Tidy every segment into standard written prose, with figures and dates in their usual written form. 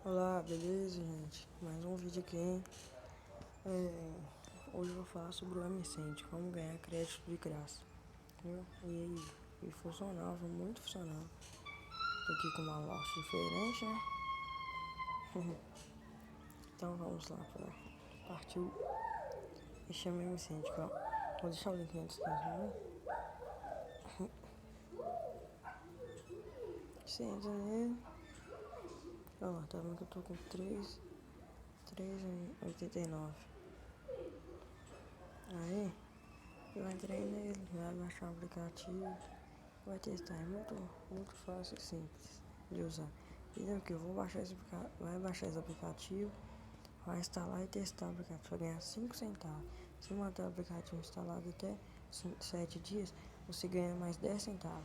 Olá, beleza, gente? Mais um vídeo aqui, hein? Hoje eu vou falar sobre o M-Cent, como ganhar crédito de graça, viu? E funcionava, muito funcionava. Tô aqui com uma loja diferente, né? Então vamos lá, partiu. Esse é o M-Cent, ó. Vou deixar o link na descrição, né? Você entra nele. Ó, tá vendo que eu tô com 3,89. Aí, eu entrei nele, vai baixar o aplicativo, vai testar, é muito fácil e simples de usar. Entendeu? Que eu vou baixar vai baixar esse aplicativo, vai instalar e testar o aplicativo, vai ganhar 5 centavos. Se manter o aplicativo instalado até 7 dias, você ganha mais 10 centavos.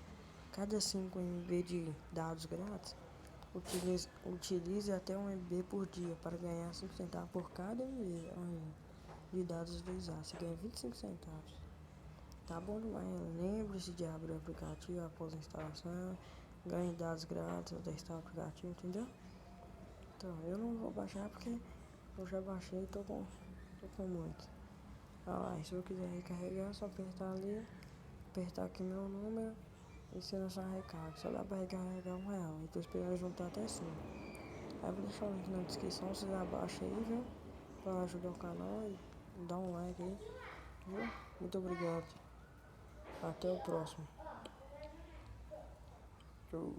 Cada 5 MB de dados grátis, utilize até 1 MB por dia para ganhar 5 centavos por cada MB de dados utilizados. Você ganha 25 centavos. Tá bom demais. Lembre-se de abrir o aplicativo após a instalação. Ganhe dados grátis ao testar o aplicativo, entendeu? Então, eu não vou baixar porque eu já baixei e tô com muito. E se eu quiser recarregar, é só apertar ali, apertar aqui meu número e selecionar recarga. Só dá pra recarregar R$ 1. E tô esperando juntar até 5. Aí eu vou deixar o link na descrição, vocês abaixam aí, viu? Pra ajudar o canal e dar um like aí, viu? Muito obrigado. Até o próximo. Show.